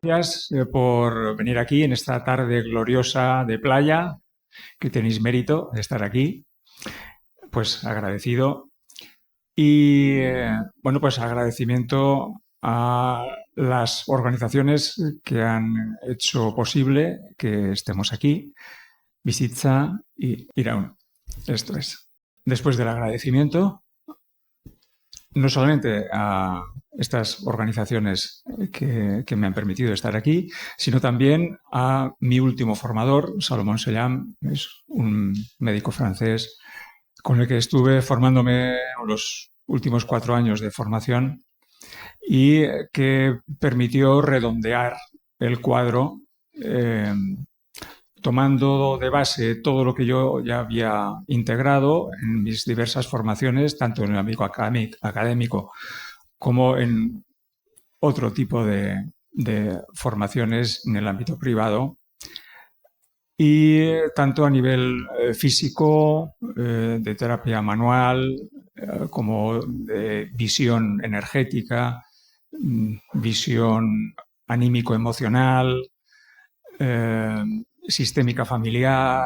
Gracias por venir aquí en esta tarde gloriosa de playa, que tenéis mérito de estar aquí. Pues agradecido. Y bueno, pues agradecimiento a las organizaciones que han hecho posible que estemos aquí, Bizitza y Iraun. Esto es. Después del agradecimiento, no solamente a estas organizaciones que me han permitido estar aquí, sino también a mi último formador, Salomón Sellam, es un médico francés con el que estuve formándome los últimos 4 años de formación y que permitió redondear el cuadro, tomando de base todo lo que yo ya había integrado en mis diversas formaciones, tanto en el ámbito académico como en otro tipo de formaciones en el ámbito privado, y tanto a nivel físico, de terapia manual, como de visión energética, visión anímico-emocional, sistémica familiar,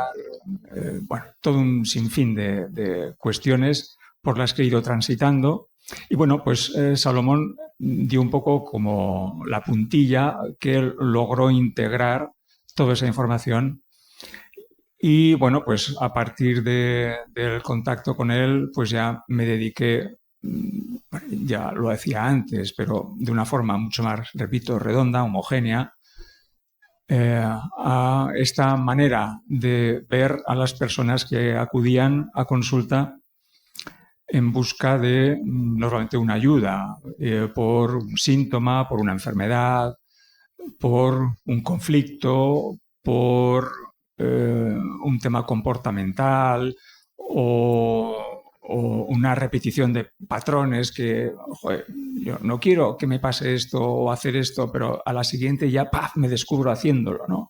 bueno, todo un sinfín de cuestiones por las que he ido transitando. Y bueno, pues Salomón dio un poco como la puntilla que él logró integrar toda esa información. Y bueno, pues a partir del contacto con él, pues ya me dediqué, ya lo hacía antes, pero de una forma mucho más, repito, redonda, homogénea, a esta manera de ver a las personas que acudían a consulta en busca de normalmente una ayuda por un síntoma, por una enfermedad, por un conflicto, por un tema comportamental o una repetición de patrones que, joder, yo no quiero que me pase esto o hacer esto, pero a la siguiente ya ¡paf!, me descubro haciéndolo, ¿no?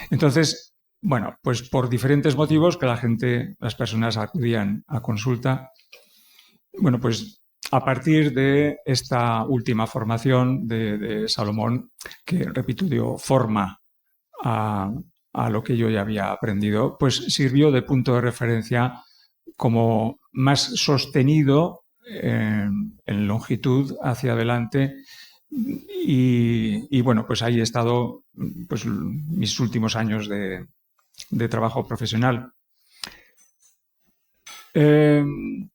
Entonces, bueno, pues por diferentes motivos que las personas acudían a consulta, bueno, pues a partir de esta última formación de Salomón, que, repito, dio forma a lo que yo ya había aprendido, pues sirvió de punto de referencia como más sostenido en longitud hacia adelante. Y bueno, pues ahí he estado pues, mis últimos años de trabajo profesional.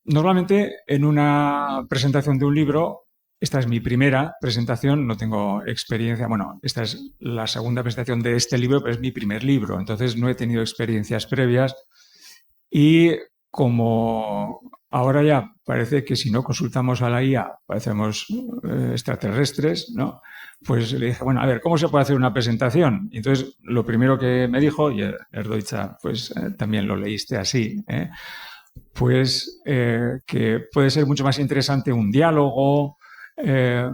Normalmente en una presentación de un libro, esta es mi primera presentación, no tengo experiencia, bueno, esta es la segunda presentación de este libro, pero es mi primer libro, entonces no he tenido experiencias previas y como ahora ya parece que si no consultamos a la IA parecemos extraterrestres, ¿no? Pues le dije, bueno, a ver, ¿cómo se puede hacer una presentación? Y entonces lo primero que me dijo, y Erdőjtze, pues también lo leíste así, pues que puede ser mucho más interesante un diálogo,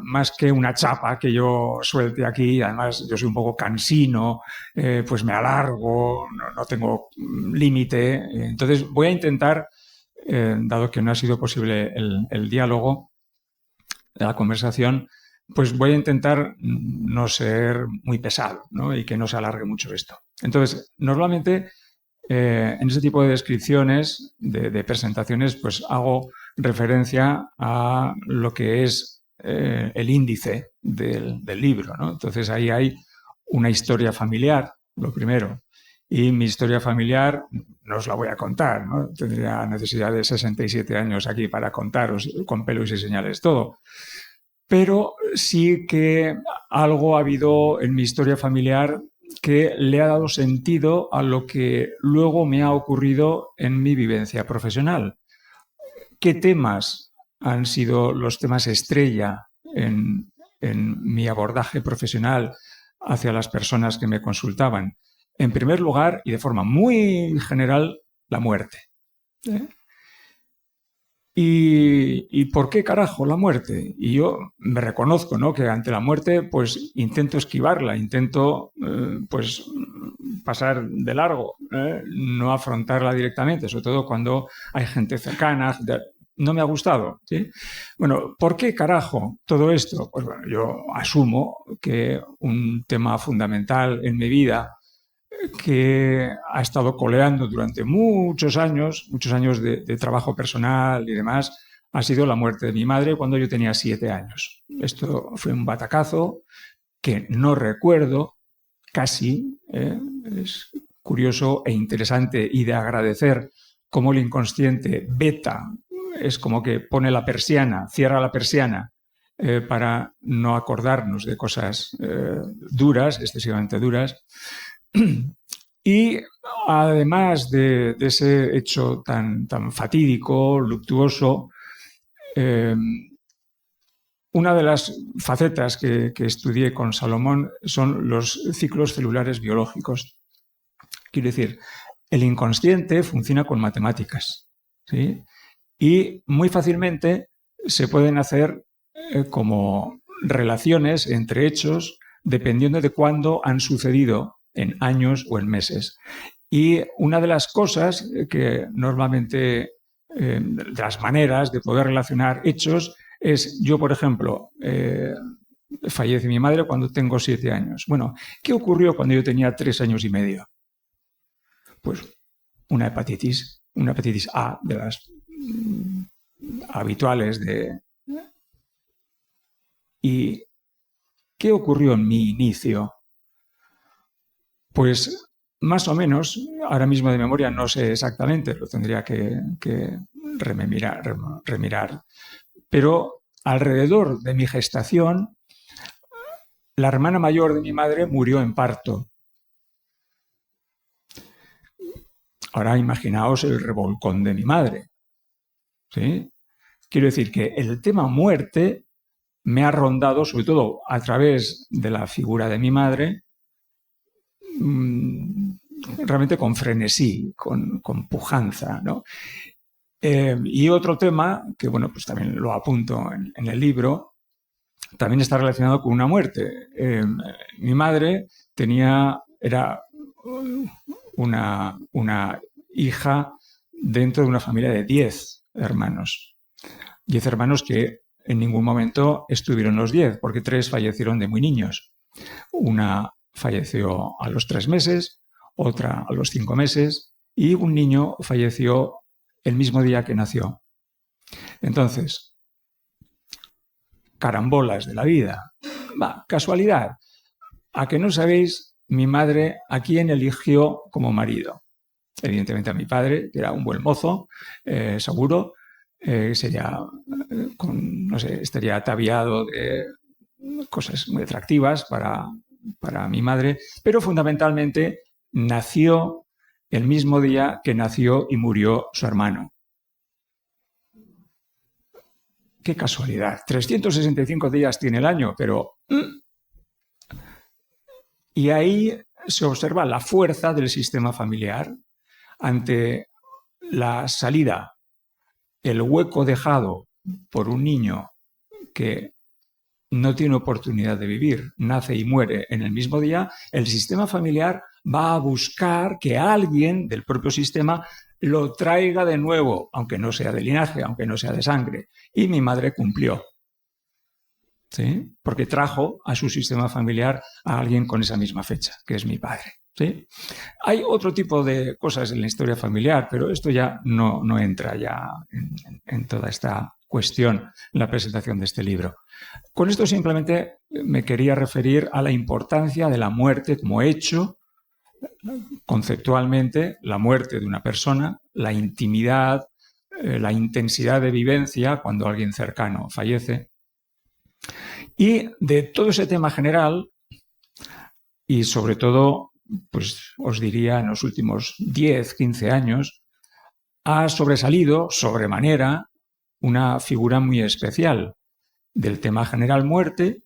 más que una chapa que yo suelte aquí. Además, yo soy un poco cansino, pues me alargo, no tengo límite. Entonces voy a intentar, dado que no ha sido posible el diálogo, la conversación, pues voy a intentar no ser muy pesado, ¿no? Y que no se alargue mucho esto. Entonces, normalmente en ese tipo de descripciones, de presentaciones, pues hago referencia a lo que es el índice del libro, ¿no? Entonces ahí hay una historia familiar, lo primero. Y mi historia familiar no os la voy a contar, ¿no? Tendría necesidad de 67 años aquí para contaros con pelos y señales todo. Pero sí que algo ha habido en mi historia familiar que le ha dado sentido a lo que luego me ha ocurrido en mi vivencia profesional. ¿Qué temas han sido los temas estrella en mi abordaje profesional hacia las personas que me consultaban? En primer lugar, y de forma muy general, la muerte. ¿Y por qué carajo la muerte? Y yo me reconozco, ¿no?, que ante la muerte pues intento esquivarla, intento pues pasar de largo, no afrontarla directamente, sobre todo cuando hay gente cercana, no me ha gustado. ¿Sí? Bueno, ¿por qué carajo todo esto? Pues bueno, yo asumo que un tema fundamental en mi vida que ha estado coleando durante muchos años de trabajo personal y demás, ha sido la muerte de mi madre cuando yo tenía 7 años. Esto fue un batacazo que no recuerdo casi. Es curioso e interesante y de agradecer cómo el inconsciente beta es como que pone la persiana, cierra la persiana para no acordarnos de cosas duras, excesivamente duras. Y además de ese hecho tan fatídico, luctuoso, una de las facetas que estudié con Salomón son los ciclos celulares biológicos. Quiero decir, el inconsciente funciona con matemáticas, ¿sí? Y muy fácilmente se pueden hacer como relaciones entre hechos dependiendo de cuándo han sucedido, en años o en meses. Y una de las cosas que normalmente, de las maneras de poder relacionar hechos, es yo, por ejemplo, fallece mi madre cuando tengo 7 años. Bueno, ¿qué ocurrió cuando yo tenía 3 años y medio? Pues una hepatitis A, de las habituales de... ¿Y qué ocurrió en mi inicio? Pues más o menos, ahora mismo de memoria no sé exactamente, lo tendría que remirar. Pero alrededor de mi gestación, la hermana mayor de mi madre murió en parto. Ahora imaginaos el revolcón de mi madre. ¿Sí? Quiero decir que el tema muerte me ha rondado, sobre todo a través de la figura de mi madre, realmente con frenesí, con pujanza, ¿no? Y otro tema, que bueno, pues también lo apunto en el libro, también está relacionado con una muerte. Mi madre era una hija dentro de una familia de 10 hermanos. 10 hermanos que en ningún momento estuvieron los 10, porque 3 fallecieron de muy niños. Una falleció a los 3 meses, otra a los 5 meses y un niño falleció el mismo día que nació. Entonces, carambolas de la vida. Casualidad. ¿A que no sabéis mi madre a quién eligió como marido? Evidentemente a mi padre, que era un buen mozo, seguro, sería, no sé, estaría ataviado de cosas muy atractivas para mi madre, pero fundamentalmente nació el mismo día que nació y murió su hermano. Qué casualidad. 365 días tiene el año, pero... Y ahí se observa la fuerza del sistema familiar ante la salida, el hueco dejado por un niño que no tiene oportunidad de vivir, nace y muere en el mismo día. El sistema familiar va a buscar que alguien del propio sistema lo traiga de nuevo, aunque no sea de linaje, aunque no sea de sangre. Y mi madre cumplió, ¿sí? Porque trajo a su sistema familiar a alguien con esa misma fecha, que es mi padre, ¿sí? Hay otro tipo de cosas en la historia familiar, pero esto ya no entra ya en toda esta cuestión en la presentación de este libro. Con esto simplemente me quería referir a la importancia de la muerte como hecho, conceptualmente, la muerte de una persona, la intimidad, la intensidad de vivencia cuando alguien cercano fallece. Y de todo ese tema general, y sobre todo, pues os diría, en los últimos 10, 15 años, ha sobresalido sobremanera una figura muy especial del tema general muerte.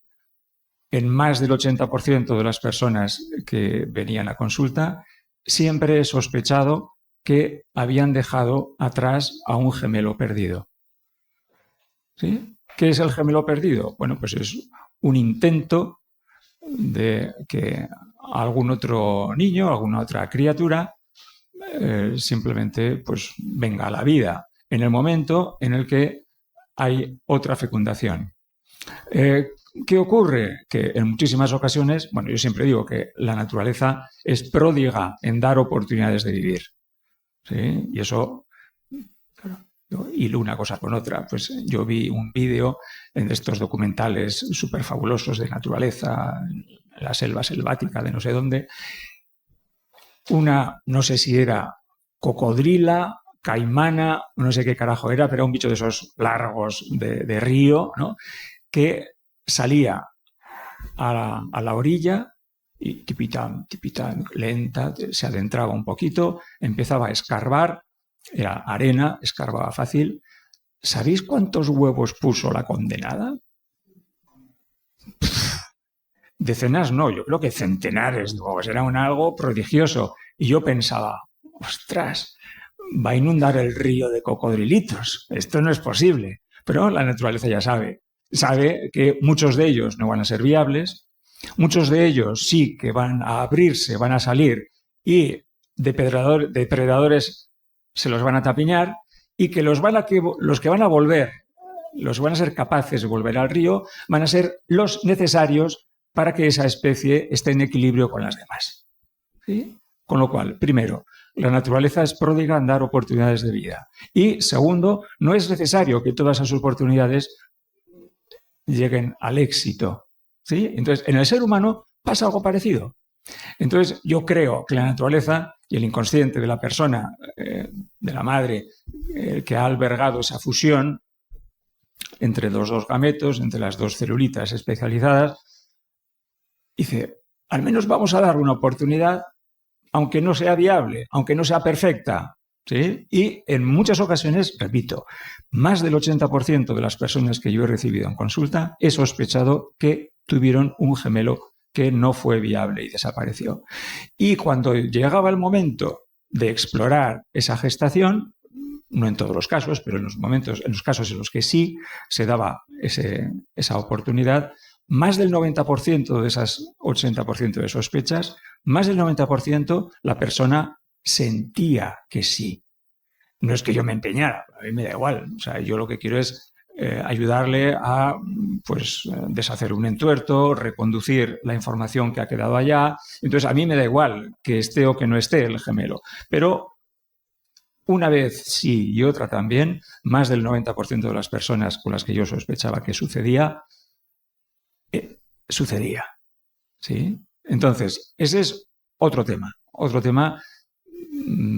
En más del 80% de las personas que venían a consulta, siempre he sospechado que habían dejado atrás a un gemelo perdido. ¿Sí? ¿Qué es el gemelo perdido? Bueno, pues es un intento de que algún otro niño, alguna otra criatura, simplemente pues venga a la vida. en el momento en el que hay otra fecundación. ¿Qué ocurre? Que en muchísimas ocasiones, bueno, yo siempre digo que la naturaleza es pródiga en dar oportunidades de vivir, ¿sí? Y eso, claro, hilo una cosa con otra. Pues yo vi un vídeo en estos documentales súper fabulosos de naturaleza, en la selva selvática de no sé dónde. Una, no sé si era cocodrila, caimana, no sé qué carajo era, pero era un bicho de esos largos de río, ¿no? Que salía a la orilla y tipitán, lenta, se adentraba un poquito, empezaba a escarbar, era arena, escarbaba fácil. ¿Sabéis cuántos huevos puso la condenada? Decenas no, yo creo que centenares de huevos, era algo prodigioso. Y yo pensaba, ostras, va a inundar el río de cocodrilitos, esto no es posible. Pero la naturaleza ya sabe que muchos de ellos no van a ser viables, muchos de ellos sí que van a abrirse, van a salir y depredadores se los van a tapiñar y que los que van a volver, los que van a ser capaces de volver al río, van a ser los necesarios para que esa especie esté en equilibrio con las demás. ¿Sí? Con lo cual, primero, la naturaleza es pródiga en dar oportunidades de vida. Y segundo, no es necesario que todas esas oportunidades lleguen al éxito. ¿Sí? Entonces, en el ser humano pasa algo parecido. Entonces, yo creo que la naturaleza y el inconsciente de la persona, de la madre, que ha albergado esa fusión entre los dos gametos, entre las dos celulitas especializadas, dice, al menos vamos a dar una oportunidad, aunque no sea viable, aunque no sea perfecta. ¿Sí? Y en muchas ocasiones, repito, más del 80% de las personas que yo he recibido en consulta he sospechado que tuvieron un gemelo que no fue viable y desapareció. Y cuando llegaba el momento de explorar esa gestación, no en todos los casos, pero en los casos en los que sí se daba esa oportunidad, más del 90% de esas 80% de sospechas, más del 90% la persona sentía que sí. No es que yo me empeñara, a mí me da igual. O sea, yo lo que quiero es ayudarle a deshacer un entuerto, reconducir la información que ha quedado allá. Entonces, a mí me da igual que esté o que no esté el gemelo. Pero una vez sí y otra también, más del 90% de las personas con las que yo sospechaba que sucedía, sucedía. ¿Sí? Entonces, ese es otro tema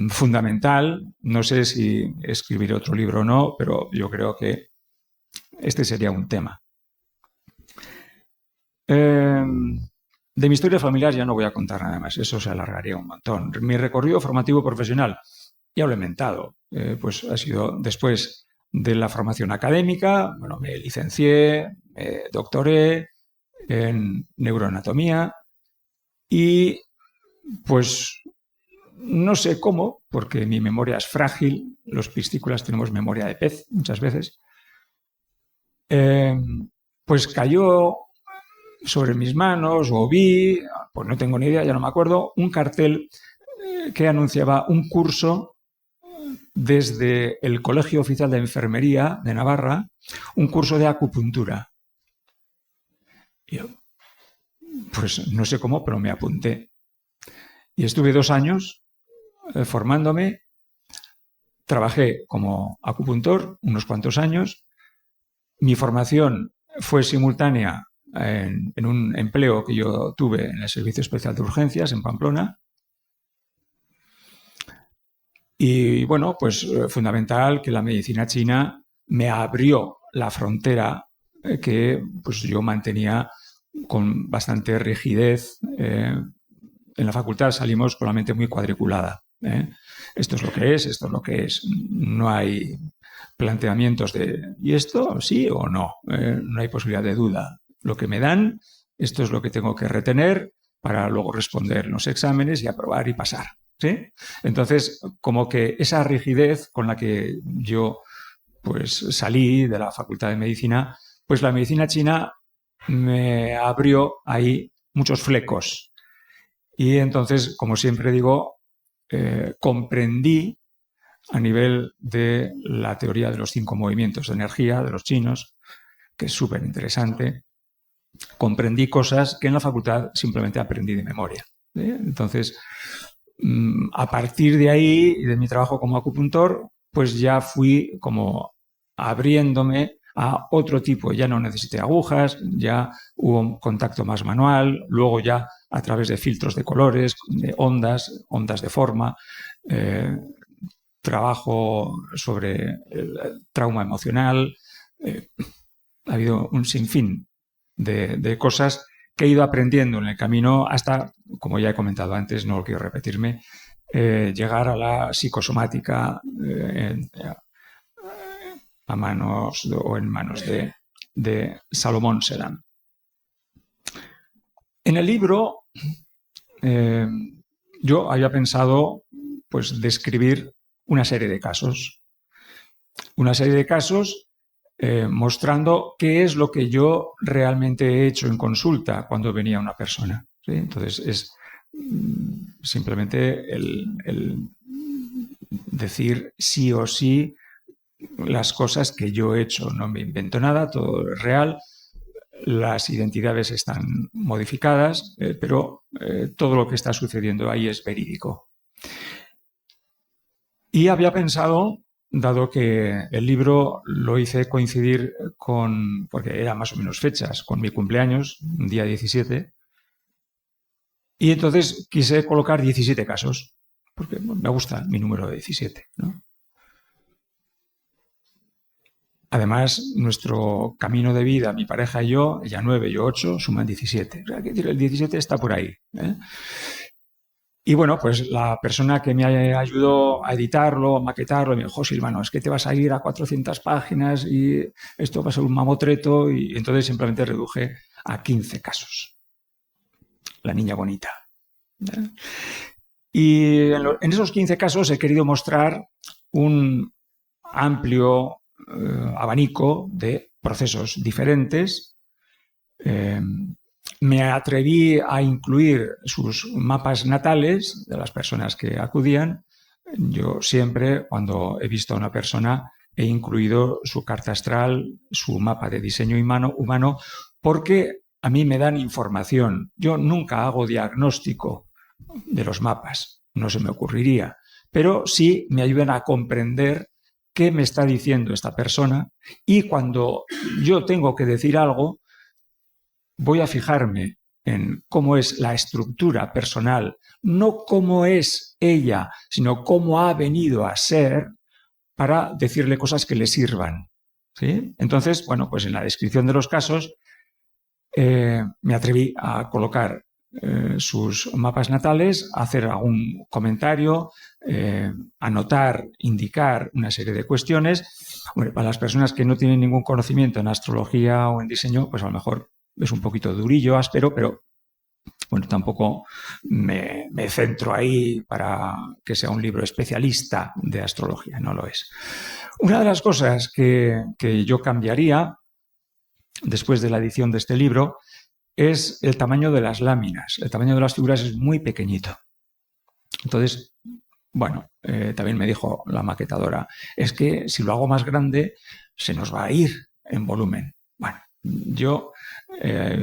fundamental. No sé si escribiré otro libro o no, pero yo creo que este sería un tema. De mi historia familiar ya no voy a contar nada más, eso se alargaría un montón. Mi recorrido formativo profesional, ya lo he inventado, pues ha sido después de la formación académica. Bueno, me licencié, me doctoré en neuroanatomía y pues no sé cómo, porque mi memoria es frágil, los piscícolas tenemos memoria de pez muchas veces, pues cayó sobre mis manos o vi, pues no tengo ni idea, ya no me acuerdo, un cartel que anunciaba un curso desde el Colegio Oficial de Enfermería de Navarra, un curso de acupuntura. Y yo, pues no sé cómo, pero me apunté. Y estuve 2 años formándome, trabajé como acupuntor unos cuantos años. Mi formación fue simultánea en un empleo que yo tuve en el Servicio Especial de Urgencias en Pamplona. Y bueno, pues fundamental que la medicina china me abrió la frontera que pues yo mantenía con bastante rigidez. En la facultad salimos con la mente muy cuadriculada. Esto es lo que es, esto es lo que es. No hay planteamientos de ¿y esto sí o no? No hay posibilidad de duda. Lo que me dan, esto es lo que tengo que retener para luego responder en los exámenes y aprobar y pasar. ¿Sí? Entonces, como que esa rigidez con la que yo pues salí de la Facultad de Medicina, pues la medicina china me abrió ahí muchos flecos. Y entonces, como siempre digo, comprendí a nivel de la teoría de los 5 movimientos de energía de los chinos, que es súper interesante. Comprendí cosas que en la facultad simplemente aprendí de memoria. Entonces, a partir de ahí y de mi trabajo como acupuntor, pues ya fui como abriéndome a otro tipo. Ya no necesité agujas, ya hubo un contacto más manual, luego ya a través de filtros de colores, de ondas de forma, trabajo sobre el trauma emocional. Ha habido un sinfín de cosas que he ido aprendiendo en el camino hasta, como ya he comentado antes, no quiero repetirme, llegar a la psicosomática a manos o en manos de Salomón Selam. En el libro yo había pensado pues describir una serie de casos. Mostrando qué es lo que yo realmente he hecho en consulta cuando venía una persona. ¿Sí? Entonces, es simplemente el decir sí o sí las cosas que yo he hecho. No me invento nada, todo es real. Las identidades están modificadas, pero todo lo que está sucediendo ahí es verídico. Y había pensado, dado que el libro lo hice coincidir con, porque era más o menos fechas, con mi cumpleaños, día 17, y entonces quise colocar 17 casos, porque me gusta mi número de 17, ¿no? Además, nuestro camino de vida, mi pareja y yo, ella 9, yo 8, suman 17. O sea, el 17 está por ahí, ¿eh? Y bueno, pues la persona que me ayudó a editarlo, a maquetarlo, me dijo, Silvano, es que te vas a ir a 400 páginas y esto va a ser un mamotreto. Y entonces simplemente reduje a 15 casos. La niña bonita. Y en esos 15 casos he querido mostrar un amplio abanico de procesos diferentes. Me atreví a incluir sus mapas natales de las personas que acudían. Yo siempre, cuando he visto a una persona, he incluido su carta astral, su mapa de diseño humano, porque a mí me dan información. Yo nunca hago diagnóstico de los mapas, no se me ocurriría, pero sí me ayudan a comprender qué me está diciendo esta persona, y cuando yo tengo que decir algo, voy a fijarme en cómo es la estructura personal, no cómo es ella, sino cómo ha venido a ser, para decirle cosas que le sirvan. ¿Sí? Entonces, bueno, pues en la descripción de los casos me atreví a colocar sus mapas natales, a hacer algún comentario, anotar, indicar una serie de cuestiones. Bueno, para las personas que no tienen ningún conocimiento en astrología o en diseño, pues a lo mejor es un poquito durillo, áspero, pero bueno, tampoco me centro ahí para que sea un libro especialista de astrología, no lo es. Una de las cosas que yo cambiaría después de la edición de este libro es el tamaño de las láminas. El tamaño de las figuras es muy pequeñito. Entonces, bueno, también me dijo la maquetadora, es que si lo hago más grande se nos va a ir en volumen. Bueno, yo,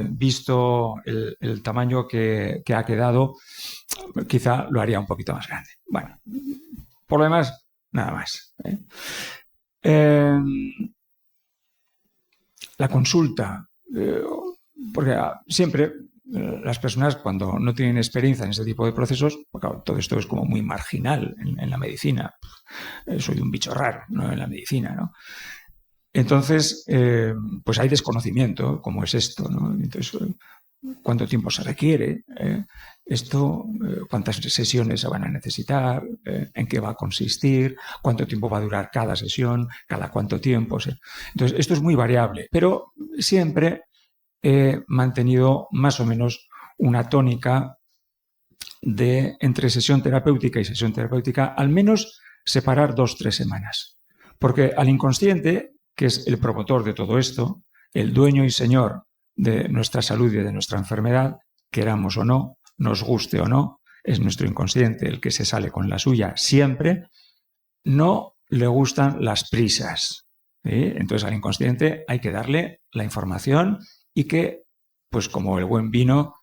visto el tamaño que ha quedado, quizá lo haría un poquito más grande. Bueno, por lo demás, nada más. La consulta, porque siempre las personas, cuando no tienen experiencia en este tipo de procesos, pues claro, todo esto es como muy marginal en la medicina. Soy un bicho raro, ¿no? En la medicina, ¿no? Entonces, pues hay desconocimiento, como es esto, ¿no? Entonces, ¿cuánto tiempo se requiere? ¿Cuántas sesiones se van a necesitar? ¿En qué va a consistir? ¿Cuánto tiempo va a durar cada sesión? ¿Cada cuánto tiempo? Entonces, esto es muy variable, pero siempre he mantenido más o menos una tónica de entre sesión terapéutica y sesión terapéutica, al menos separar 2-3 semanas. Porque al inconsciente, que es el promotor de todo esto, el dueño y señor de nuestra salud y de nuestra enfermedad, queramos o no, nos guste o no, es nuestro inconsciente el que se sale con la suya siempre. no le gustan las prisas. ¿Sí? Entonces al inconsciente hay que darle la información y que, pues como el buen vino,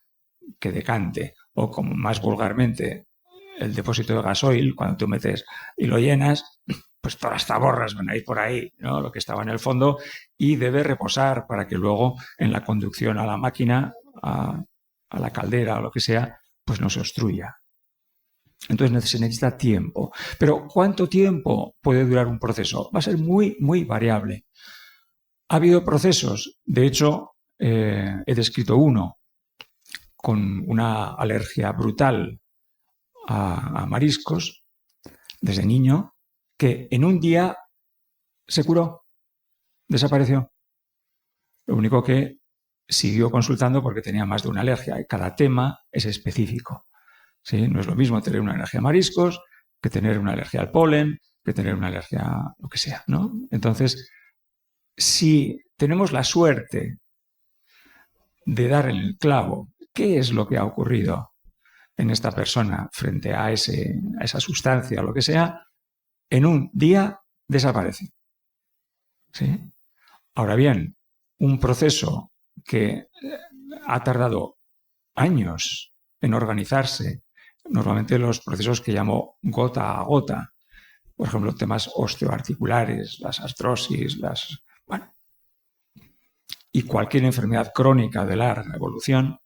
que decante, o como más vulgarmente el depósito de gasoil, cuando tú metes y lo llenas, pues todas las taborras van a ir por ahí, ¿no? Lo que estaba en el fondo, y debe reposar para que luego en la conducción a la máquina, a la caldera o lo que sea, pues no se obstruya. Entonces se necesita tiempo. Pero ¿cuánto tiempo puede durar un proceso? Va a ser muy, muy variable. Ha habido procesos, de hecho, he descrito uno con una alergia brutal a mariscos desde niño, que en un día se curó, desapareció. Lo único que siguió consultando porque tenía más de una alergia. Cada tema es específico. ¿Sí? No es lo mismo tener una alergia a mariscos que tener una alergia al polen, que tener una alergia a lo que sea, ¿no? Entonces, si tenemos la suerte de dar en el clavo qué es lo que ha ocurrido en esta persona frente a esa sustancia o lo que sea, en un día desaparece. ¿Sí? Ahora bien, un proceso que ha tardado años en organizarse, normalmente los procesos que llamo gota a gota, por ejemplo, temas osteoarticulares, las artrosis, bueno, y cualquier enfermedad crónica de larga evolución,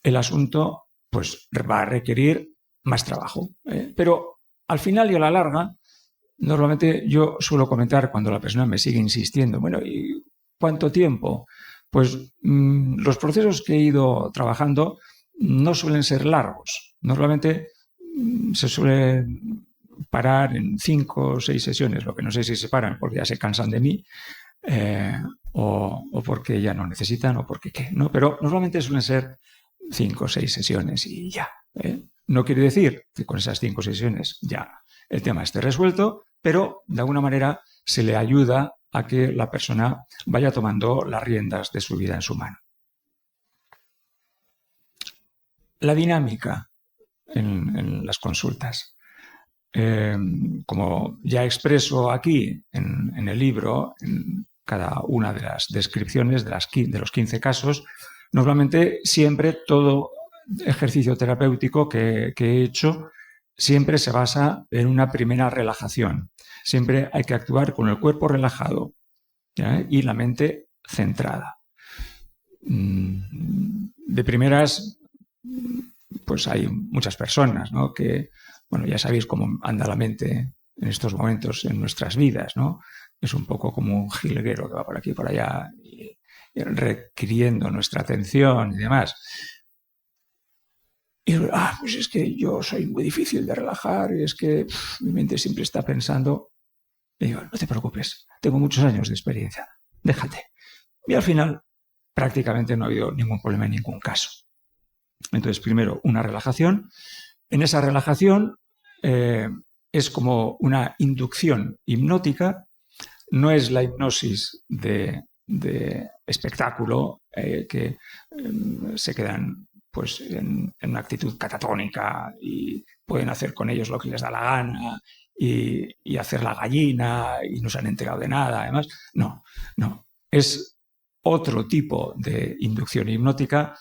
el asunto pues va a requerir más trabajo. Pero al final y a la larga, normalmente yo suelo comentar cuando la persona me sigue insistiendo, bueno, ¿y cuánto tiempo? Pues los procesos que he ido trabajando no suelen ser largos. Normalmente se suele parar en 5 o 6 sesiones, lo que no sé si se paran porque ya se cansan de mí o porque ya no necesitan o porque qué, ¿no? Pero normalmente suelen ser 5 o 6 sesiones y ya. No quiere decir que con esas 5 sesiones ya el tema esté resuelto, pero de alguna manera se le ayuda a que la persona vaya tomando las riendas de su vida en su mano. La dinámica en las consultas. Como ya expreso aquí en el libro, en cada una de las descripciones de los 15 casos, normalmente siempre todo ejercicio terapéutico que he hecho siempre se basa en una primera relajación. Siempre hay que actuar con el cuerpo relajado, ¿ya? Y la mente centrada. De primeras, pues hay muchas personas, ¿no? Que, bueno, ya sabéis cómo anda la mente en estos momentos en nuestras vidas, ¿no? Es un poco como un jilguero que va por aquí y por allá y requiriendo nuestra atención y demás. Y pues es que yo soy muy difícil de relajar, y es que mi mente siempre está pensando. Y digo, no te preocupes, tengo muchos años de experiencia, déjate. Y al final prácticamente no ha habido ningún problema en ningún caso. Entonces, primero, una relajación. En esa relajación es como una inducción hipnótica, no es la hipnosis de espectáculo que se quedan pues en una actitud catatónica y pueden hacer con ellos lo que les da la gana y hacer la gallina y no se han enterado de nada, además. No. Es otro tipo de inducción hipnótica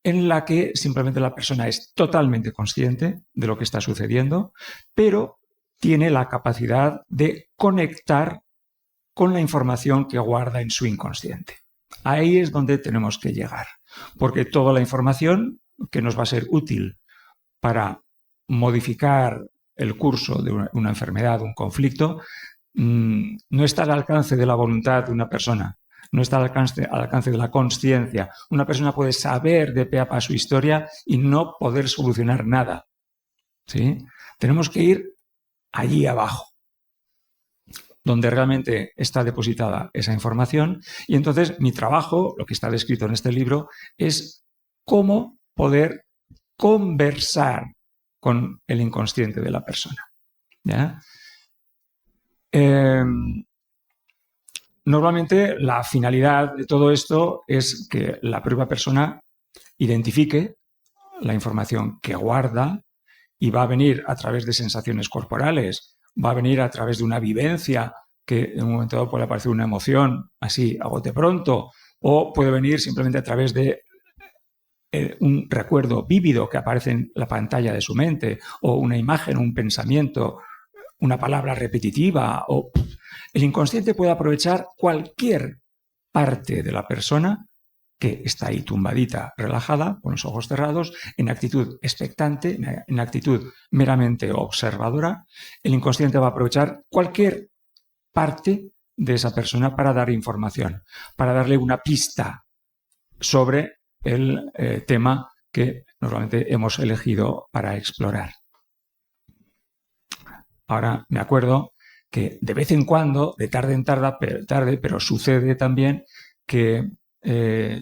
en la que simplemente la persona es totalmente consciente de lo que está sucediendo, pero tiene la capacidad de conectar con la información que guarda en su inconsciente. Ahí es donde tenemos que llegar, porque toda la información que nos va a ser útil para modificar el curso de una enfermedad, un conflicto, no está al alcance de la voluntad de una persona, no está al alcance de la consciencia. Una persona puede saber de pe a pa su historia y no poder solucionar nada. ¿Sí? Tenemos que ir allí abajo, donde realmente está depositada esa información. Y entonces mi trabajo, lo que está descrito en este libro, es cómo poder conversar con el inconsciente de la persona. ¿Ya? Normalmente la finalidad de todo esto es que la propia persona identifique la información que guarda y va a venir a través de sensaciones corporales va a venir a través de una vivencia que en un momento dado puede aparecer una emoción así a bote pronto, o puede venir simplemente a través de un recuerdo vívido que aparece en la pantalla de su mente, o una imagen, un pensamiento, una palabra repetitiva. El inconsciente puede aprovechar cualquier parte de la persona que está ahí tumbadita, relajada, con los ojos cerrados, en actitud expectante, en actitud meramente observadora. El inconsciente va a aprovechar cualquier parte de esa persona para dar información, para darle una pista sobre el tema que normalmente hemos elegido para explorar. Ahora me acuerdo que de vez en cuando, de tarde en tarde, pero sucede también que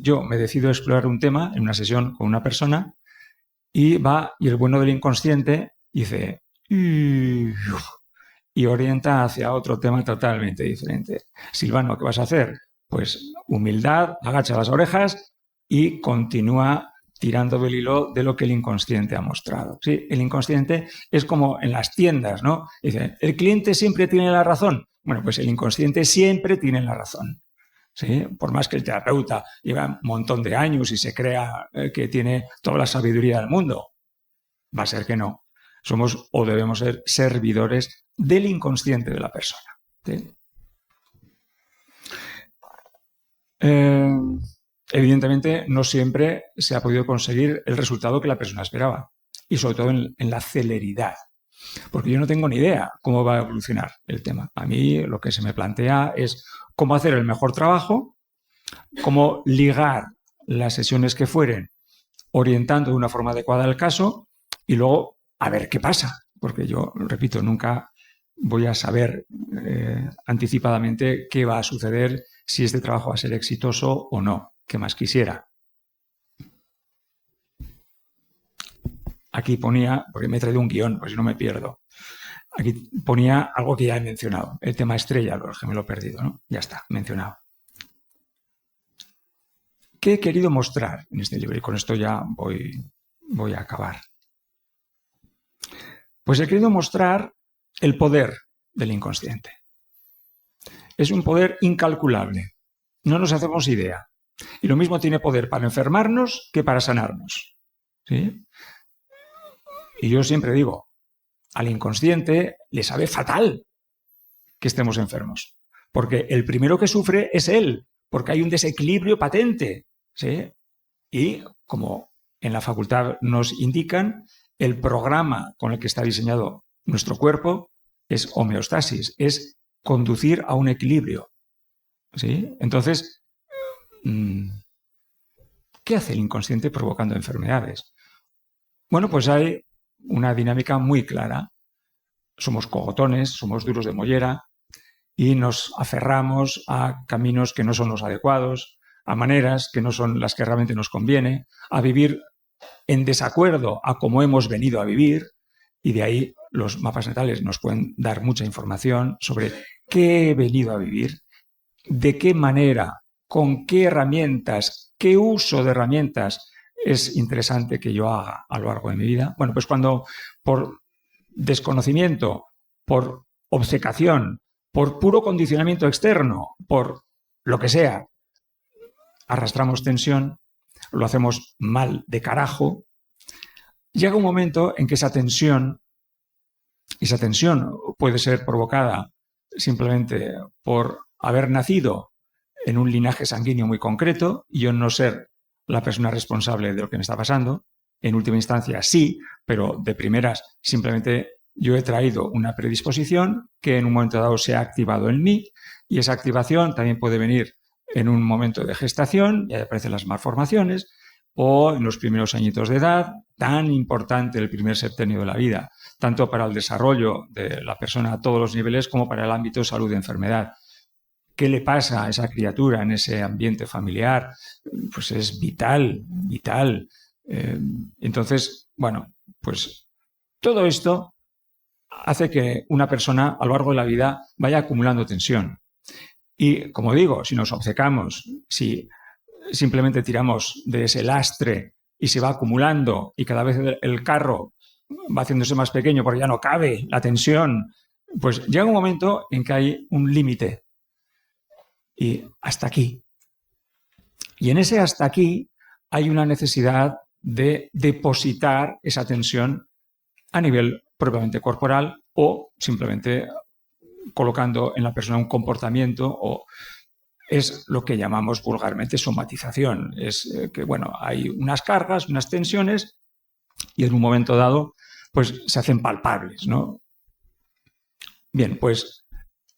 yo me decido explorar un tema en una sesión con una persona y el bueno del inconsciente dice y orienta hacia otro tema totalmente diferente. Silvano, ¿qué vas a hacer? Pues humildad, agacha las orejas y continúa tirando del hilo de lo que el inconsciente ha mostrado. ¿Sí? El inconsciente es como en las tiendas, ¿no? Dice, ¿el cliente siempre tiene la razón? Bueno, pues el inconsciente siempre tiene la razón. ¿Sí? Por más que el terapeuta lleva un montón de años y se crea que tiene toda la sabiduría del mundo, va a ser que no. Somos o debemos ser servidores del inconsciente de la persona. ¿Sí? Evidentemente, no siempre se ha podido conseguir el resultado que la persona esperaba, y sobre todo en la celeridad, porque yo no tengo ni idea cómo va a evolucionar el tema. A mí lo que se me plantea es cómo hacer el mejor trabajo, cómo ligar las sesiones que fueren, orientando de una forma adecuada el caso, y luego a ver qué pasa, porque yo, repito, nunca voy a saber anticipadamente qué va a suceder, si este trabajo va a ser exitoso o no. ¿Qué más quisiera? Aquí ponía, porque me he traído un guión, pues si no me pierdo. Aquí ponía algo que ya he mencionado, el tema estrella, el gemelo perdido, ¿no? Ya está, mencionado. ¿Qué he querido mostrar en este libro? Y con esto ya voy a acabar. Pues he querido mostrar el poder del inconsciente. Es un poder incalculable. No nos hacemos idea. Y lo mismo tiene poder para enfermarnos que para sanarnos. ¿Sí? Y yo siempre digo, al inconsciente le sabe fatal que estemos enfermos. Porque el primero que sufre es él, porque hay un desequilibrio patente. ¿Sí? Y como en la facultad nos indican, el programa con el que está diseñado nuestro cuerpo es homeostasis, es conducir a un equilibrio. ¿Sí? Entonces, ¿qué hace el inconsciente provocando enfermedades? Bueno, pues hay una dinámica muy clara. Somos cogotones, somos duros de mollera y nos aferramos a caminos que no son los adecuados, a maneras que no son las que realmente nos conviene, a vivir en desacuerdo a cómo hemos venido a vivir, y de ahí los mapas natales nos pueden dar mucha información sobre qué he venido a vivir, de qué manera, con qué herramientas, qué uso de herramientas es interesante que yo haga a lo largo de mi vida. Bueno, pues cuando por desconocimiento, por obcecación, por puro condicionamiento externo, por lo que sea, arrastramos tensión, lo hacemos mal de carajo, llega un momento en que esa tensión puede ser provocada simplemente por haber nacido en un linaje sanguíneo muy concreto y yo no ser la persona responsable de lo que me está pasando. En última instancia sí, pero de primeras simplemente yo he traído una predisposición que en un momento dado se ha activado en mí, y esa activación también puede venir en un momento de gestación, y ahí aparecen las malformaciones, o en los primeros añitos de edad, tan importante el primer septenio de la vida, tanto para el desarrollo de la persona a todos los niveles como para el ámbito de salud y enfermedad. ¿Qué le pasa a esa criatura en ese ambiente familiar? Pues es vital, vital. Entonces, bueno, pues todo esto hace que una persona a lo largo de la vida vaya acumulando tensión. Y, como digo, si nos obcecamos, si simplemente tiramos de ese lastre y se va acumulando y cada vez el carro va haciéndose más pequeño porque ya no cabe la tensión Pues llega un momento en que hay un límite y hasta aquí. Y en ese hasta aquí hay una necesidad de depositar esa tensión a nivel propiamente corporal o simplemente colocando en la persona un comportamiento o es lo que llamamos vulgarmente somatización. Es que, bueno, hay unas cargas, unas tensiones y en un momento dado pues se hacen palpables, ¿no? Bien, pues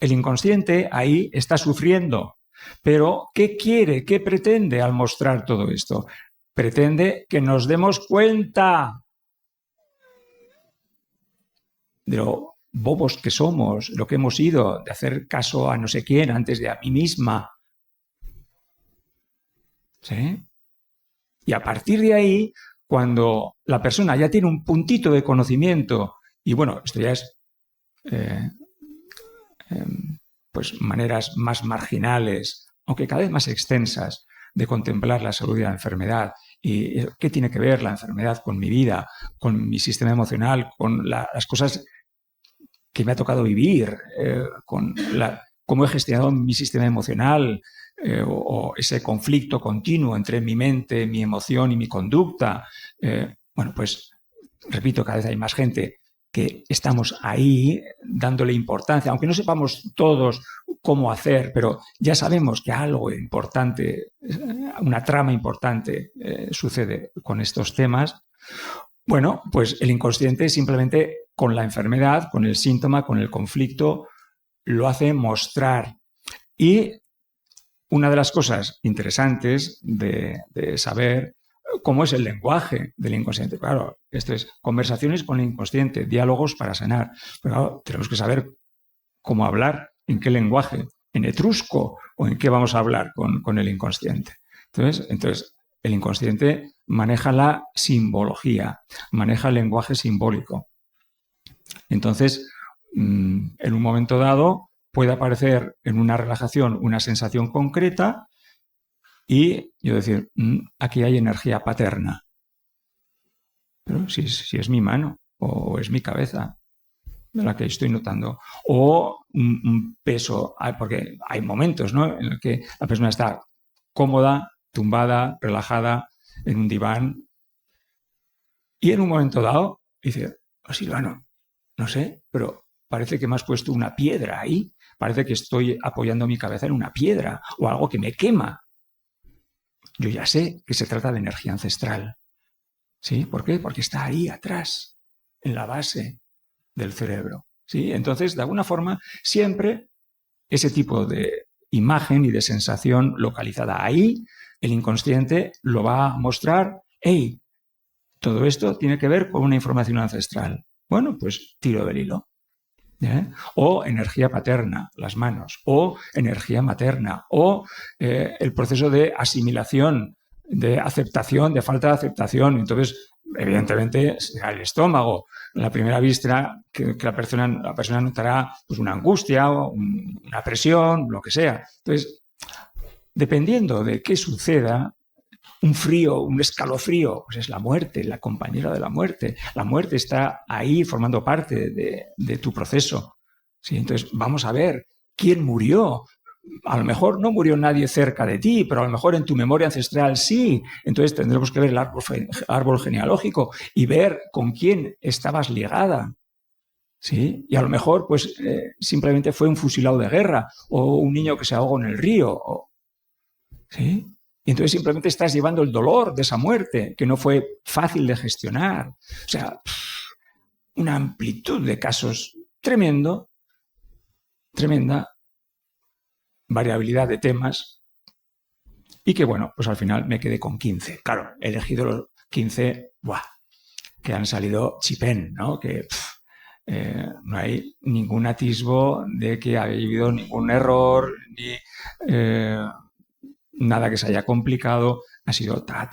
el inconsciente ahí está sufriendo, pero ¿qué quiere? ¿Qué pretende al mostrar todo esto? Pretende que nos demos cuenta de lo bobos que somos, lo que hemos ido, de hacer caso a no sé quién antes de a mí misma. ¿Sí? Y a partir de ahí, cuando la persona ya tiene un puntito de conocimiento, y bueno, esto ya es pues maneras más marginales, aunque cada vez más extensas, de contemplar la salud y la enfermedad. ¿Y qué tiene que ver la enfermedad con mi vida, con mi sistema emocional, con las cosas que me ha tocado vivir, con cómo he gestionado mi sistema emocional o ese conflicto continuo entre mi mente, mi emoción y mi conducta? Bueno, pues repito, cada vez hay más gente que estamos ahí dándole importancia, aunque no sepamos todos cómo hacer, pero ya sabemos que algo importante, una trama importante sucede con estos temas. Bueno, pues el inconsciente simplemente con la enfermedad, con el síntoma, con el conflicto, lo hace mostrar. Y una de las cosas interesantes de saber cómo es el lenguaje del inconsciente. Claro, esto es conversaciones con el inconsciente, diálogos para sanar. Pero claro, tenemos que saber cómo hablar, en qué lenguaje, en etrusco o en qué vamos a hablar con el inconsciente. Entonces, el inconsciente maneja la simbología, maneja el lenguaje simbólico. Entonces, en un momento dado puede aparecer en una relajación una sensación concreta y yo decir, aquí hay energía paterna. Pero si es mi mano o es mi cabeza la que estoy notando. O un peso, porque hay momentos, ¿no?, en los que la persona está cómoda, tumbada, relajada en un diván y en un momento dado dice, oh, Silvano, no sé, pero parece que me has puesto una piedra ahí, parece que estoy apoyando mi cabeza en una piedra o algo que me quema. Yo ya sé que se trata de energía ancestral. ¿Sí? ¿Por qué? Porque está ahí atrás, en la base del cerebro. ¿Sí? Entonces, de alguna forma, siempre ese tipo de imagen y de sensación localizada ahí, el inconsciente lo va a mostrar. ¡Hey! Todo esto tiene que ver con una información ancestral. Bueno, pues tiro del hilo. O energía paterna, las manos, o energía materna, o el proceso de asimilación, de aceptación, de falta de aceptación. Entonces, evidentemente, será el estómago. A la primera vista, que la persona notará pues, una angustia, o una presión, lo que sea. Entonces, dependiendo de qué suceda, un frío, un escalofrío, pues es la muerte, la compañera de la muerte. La muerte está ahí formando parte de tu proceso. ¿Sí? Entonces, vamos a ver quién murió. A lo mejor no murió nadie cerca de ti, pero a lo mejor en tu memoria ancestral sí. Entonces tendremos que ver el árbol genealógico y ver con quién estabas ligada. ¿Sí? Y a lo mejor pues simplemente fue un fusilado de guerra o un niño que se ahogó en el río. ¿Sí? Y entonces simplemente estás llevando el dolor de esa muerte, que no fue fácil de gestionar. O sea, una amplitud de casos tremenda variabilidad de temas y que, bueno, pues al final me quedé con 15. Claro, he elegido los 15, que han salido chipén, ¿no? Que no hay ningún atisbo de que haya habido ningún error, ni nada que se haya complicado, ha sido ta.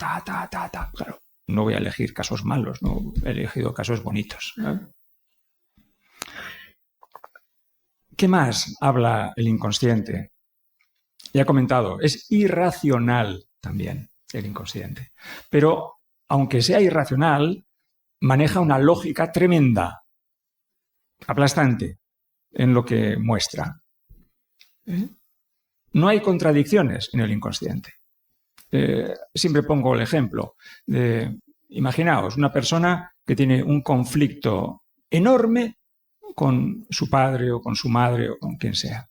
Claro, no voy a elegir casos malos, no he elegido casos bonitos. ¿Qué más habla el inconsciente? Ya he comentado, es irracional también el inconsciente. Pero, aunque sea irracional, maneja una lógica tremenda, aplastante. en lo que muestra. No hay contradicciones en el inconsciente. Siempre pongo el ejemplo de, imaginaos, una persona que tiene un conflicto enorme con su padre o con su madre o con quien sea,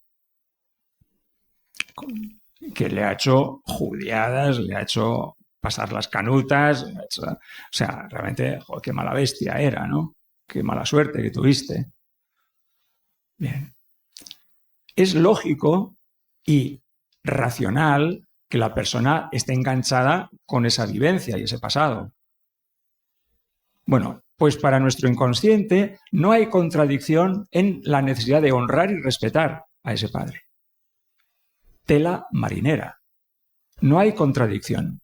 que le ha hecho judiadas, le ha hecho pasar las canutas, o sea, realmente, joder, qué mala bestia era, ¿no? Qué mala suerte que tuviste. Bien. Es lógico y racional que la persona esté enganchada con esa vivencia y ese pasado. Bueno, pues para nuestro inconsciente no hay contradicción en la necesidad de honrar y respetar a ese padre. Tela marinera. No hay contradicción,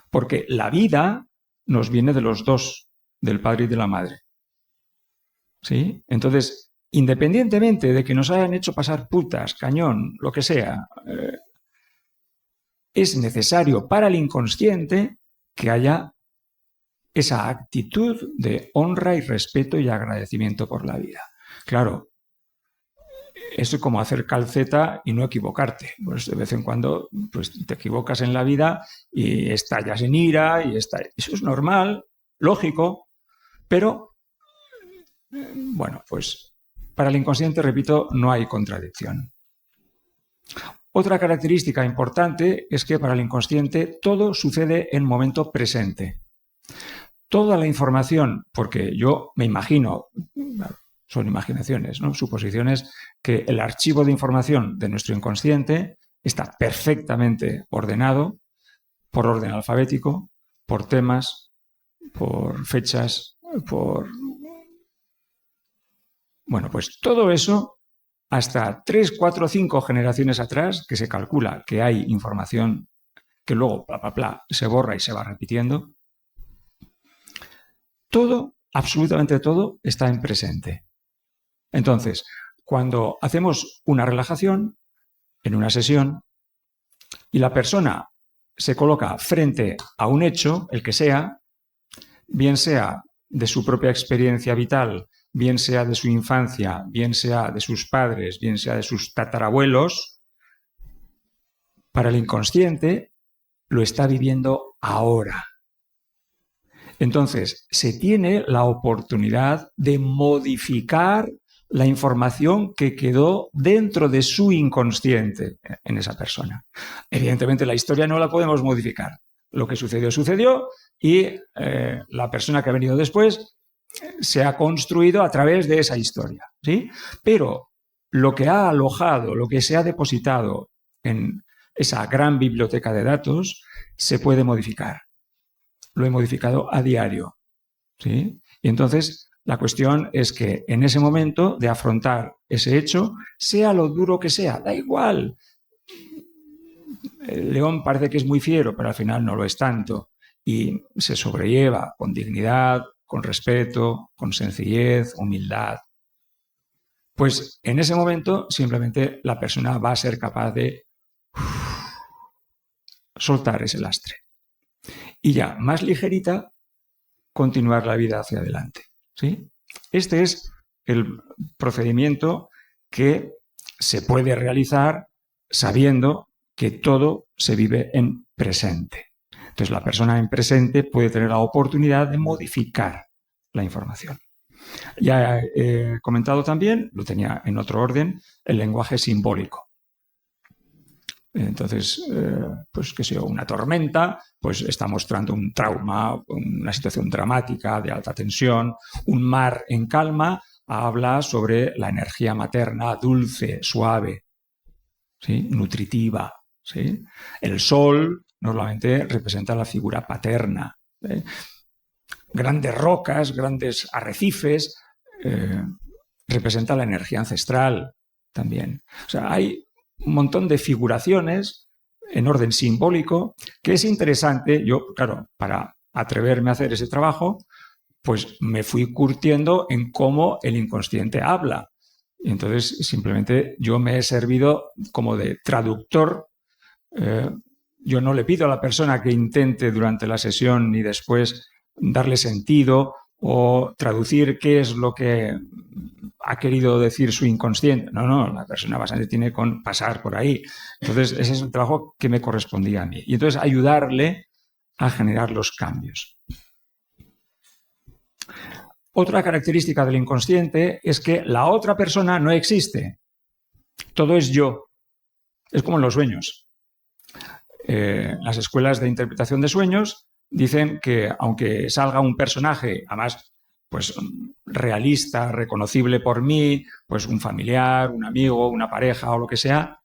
porque la vida nos viene de los dos, del padre y de la madre. ¿Sí? Entonces, independientemente de que nos hayan hecho pasar putas, cañón, lo que sea, es necesario para el inconsciente que haya esa actitud de honra y respeto y agradecimiento por la vida. Claro, eso es como hacer calceta y no equivocarte. Pues de vez en cuando pues, te equivocas en la vida y estallas en ira. Eso es normal, lógico, pero bueno, pues para el inconsciente, repito, no hay contradicción. Otra característica importante es que para el inconsciente todo sucede en momento presente. Toda la información, porque yo me imagino, son imaginaciones, ¿no? Suposiciones, que el archivo de información de nuestro inconsciente está perfectamente ordenado por orden alfabético, por temas, por fechas, por... Bueno, pues todo eso, hasta 3, 4, 5 generaciones atrás, que se calcula que hay información que luego, se borra y se va repitiendo, todo, absolutamente todo, está en presente. Entonces, cuando hacemos una relajación, en una sesión, y la persona se coloca frente a un hecho, el que sea, bien sea de su propia experiencia vital, bien sea de su infancia, bien sea de sus padres, bien sea de sus tatarabuelos, para el inconsciente lo está viviendo ahora. Entonces, se tiene la oportunidad de modificar la información que quedó dentro de su inconsciente en esa persona. Evidentemente, la historia no la podemos modificar. Lo que sucedió, sucedió y la persona que ha venido después se ha construido a través de esa historia, ¿sí? Pero lo que ha alojado, lo que se ha depositado en esa gran biblioteca de datos, se puede modificar. Lo he modificado a diario, ¿sí? Y entonces la cuestión es que en ese momento de afrontar ese hecho, sea lo duro que sea, da igual. El león parece que es muy fiero, pero al final no lo es tanto. Y se sobrelleva con dignidad, con respeto, con sencillez, humildad. Pues en ese momento simplemente la persona va a ser capaz de soltar ese lastre. Y ya, más ligerita, continuar la vida hacia adelante, ¿sí? Este es el procedimiento que se puede realizar sabiendo que todo se vive en presente. Entonces, la persona en presente puede tener la oportunidad de modificar la información. Ya he comentado también, lo tenía en otro orden, el lenguaje simbólico. Entonces, pues que sea una tormenta, pues está mostrando un trauma, una situación dramática de alta tensión. Un mar en calma habla sobre la energía materna, dulce, suave, ¿sí? Nutritiva, ¿sí? El sol normalmente representa la figura paterna. Grandes rocas, grandes arrecifes, representa la energía ancestral también. O sea, hay un montón de figuraciones en orden simbólico que es interesante. Yo, claro, para atreverme a hacer ese trabajo, pues me fui curtiendo en cómo el inconsciente habla. Y entonces, simplemente yo me he servido como de traductor. Yo no le pido a la persona que intente durante la sesión ni después darle sentido o traducir qué es lo que ha querido decir su inconsciente. No, la persona bastante tiene que pasar por ahí. Entonces, ese es el trabajo que me correspondía a mí. Y entonces ayudarle a generar los cambios. Otra característica del inconsciente es que la otra persona no existe. Todo es yo. Es como en los sueños. Las escuelas de interpretación de sueños dicen que aunque salga un personaje, además, pues realista, reconocible por mí, pues un familiar, un amigo, una pareja o lo que sea,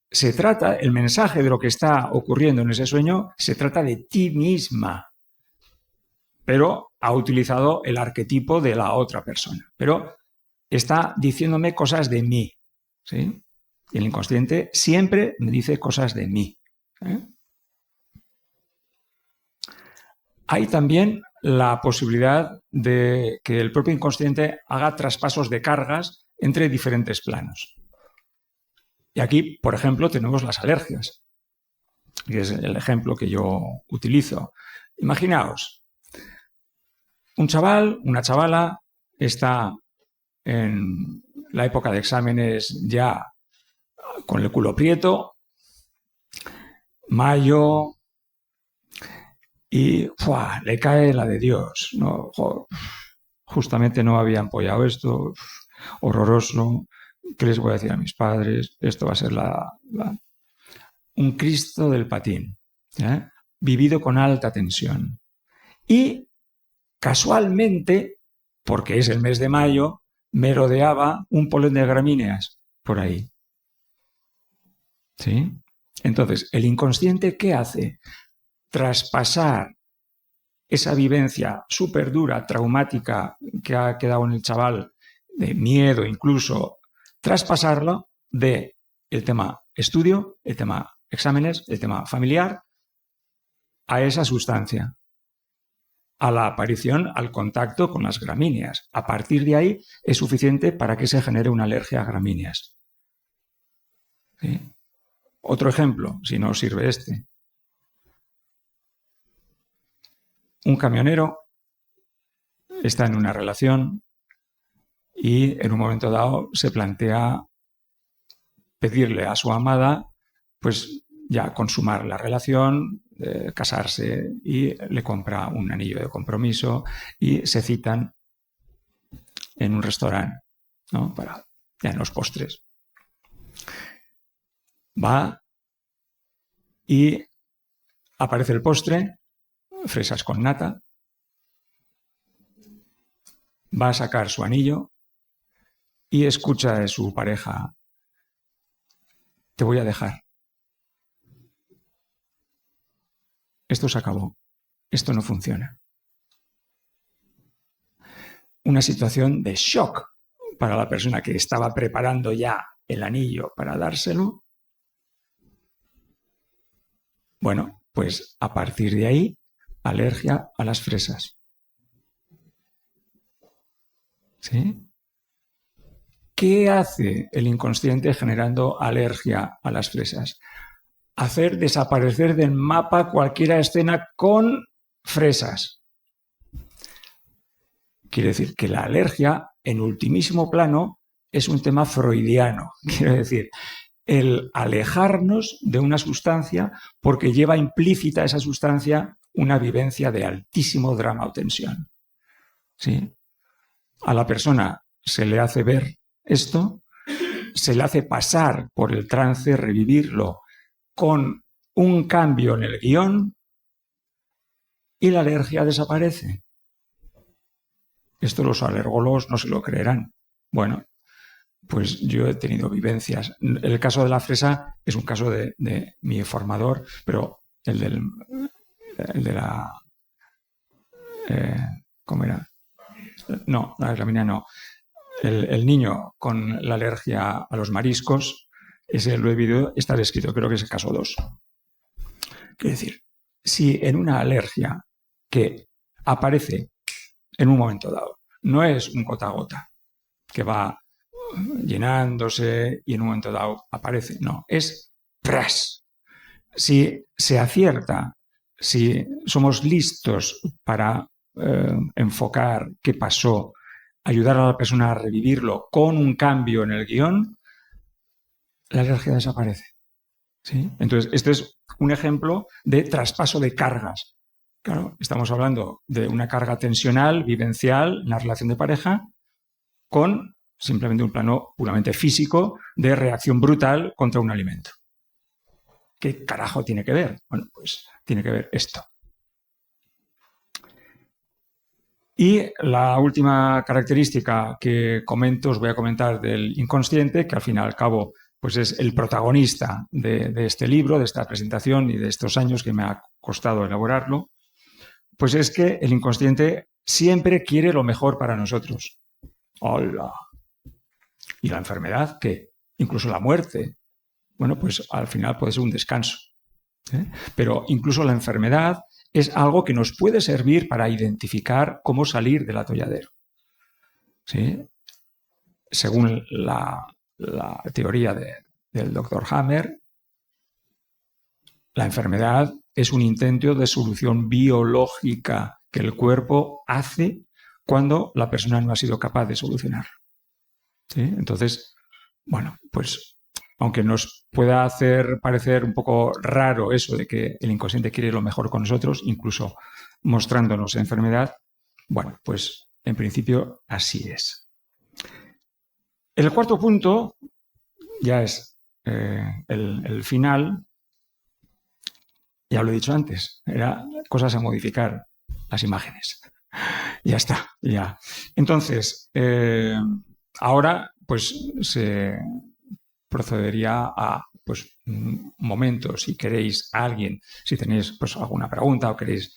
se trata, el mensaje de lo que está ocurriendo en ese sueño, se trata de ti misma, pero ha utilizado el arquetipo de la otra persona, pero está diciéndome cosas de mí, ¿sí? Y el inconsciente siempre me dice cosas de mí. Hay también la posibilidad de que el propio inconsciente haga traspasos de cargas entre diferentes planos. Y aquí, por ejemplo, tenemos las alergias, que es el ejemplo que yo utilizo. Imaginaos, un chaval, una chavala, está en la época de exámenes ya con el culo prieto, mayo, y le cae la de Dios. No, justamente no había empollado esto, horroroso. ¿Qué les voy a decir a mis padres? Esto va a ser un Cristo del patín, vivido con alta tensión. Y casualmente, porque es el mes de mayo, me rodeaba un polen de gramíneas por ahí. ¿Sí? Entonces, ¿el inconsciente qué hace? Traspasar esa vivencia súper dura, traumática que ha quedado en el chaval, de miedo incluso, traspasarlo de el tema estudio, el tema exámenes, el tema familiar, a esa sustancia, a la aparición, al contacto con las gramíneas. A partir de ahí es suficiente para que se genere una alergia a gramíneas. ¿Sí? Otro ejemplo, si no os sirve este. Un camionero está en una relación y en un momento dado se plantea pedirle a su amada, pues ya consumar la relación, casarse, y le compra un anillo de compromiso y se citan en un restaurante, ¿no? Para ya en los postres. Va y aparece el postre, fresas con nata, va a sacar su anillo y escucha de su pareja: te voy a dejar. Esto se acabó. Esto no funciona. Una situación de shock para la persona que estaba preparando ya el anillo para dárselo. Bueno, pues a partir de ahí, alergia a las fresas. ¿Sí? ¿Qué hace el inconsciente generando alergia a las fresas? Hacer desaparecer del mapa cualquier escena con fresas. Quiere decir que la alergia, en ultimísimo plano, es un tema freudiano. Quiero decir, el alejarnos de una sustancia porque lleva implícita esa sustancia una vivencia de altísimo drama o tensión. ¿Sí? A la persona se le hace ver esto, se le hace pasar por el trance, revivirlo con un cambio en el guión y la alergia desaparece. Esto los alergólogos no se lo creerán. Bueno, pues yo he tenido vivencias. El caso de la fresa es un caso de mi formador, pero el de la... ¿cómo era? No, la gramínea no. El niño con la alergia a los mariscos, ese lo he vivido, está descrito, creo que es el caso 2. Quiero decir, si en una alergia que aparece en un momento dado, no es un gota a gota, que va llenándose y en un momento dado aparece, no, es ¡pras! Si se acierta, si somos listos para enfocar qué pasó ayudar a la persona a revivirlo con un cambio en el guión, la alergia desaparece. ¿Sí? Entonces, este es un ejemplo de traspaso de cargas. Claro, estamos hablando de una carga tensional, vivencial, en la relación de pareja, con simplemente un plano puramente físico de reacción brutal contra un alimento. ¿Qué carajo tiene que ver? Bueno, pues tiene que ver esto. Y la última característica que os voy a comentar del inconsciente, que al fin y al cabo pues es el protagonista de este libro, de esta presentación y de estos años que me ha costado elaborarlo, pues es que el inconsciente siempre quiere lo mejor para nosotros. ¡Hola! ¿Y la enfermedad qué? Incluso la muerte. Bueno, pues al final puede ser un descanso. Pero incluso la enfermedad es algo que nos puede servir para identificar cómo salir del atolladero. ¿Sí? Según la teoría del Dr. Hammer, la enfermedad es un intento de solución biológica que el cuerpo hace cuando la persona no ha sido capaz de solucionarlo. ¿Sí? Entonces, bueno, pues aunque nos pueda hacer parecer un poco raro eso de que el inconsciente quiere lo mejor con nosotros, incluso mostrándonos enfermedad, bueno, pues en principio así es. El cuarto punto ya es el final. Ya lo he dicho antes, era cosas a modificar, las imágenes. Ya está, ya. Entonces, ahora pues se procedería a pues un momento, si queréis a alguien, si tenéis pues alguna pregunta o queréis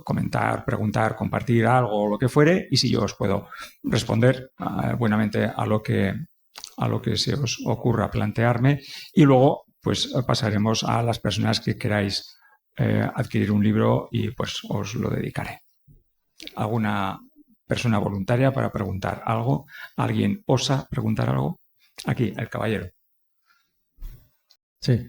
comentar, preguntar, compartir algo o lo que fuere, y si yo os puedo responder buenamente a lo que se os ocurra plantearme, y luego pues pasaremos a las personas que queráis adquirir un libro y pues os lo dedicaré. ¿Alguna persona voluntaria para preguntar algo? ¿Alguien osa preguntar algo? Aquí, el caballero. Sí.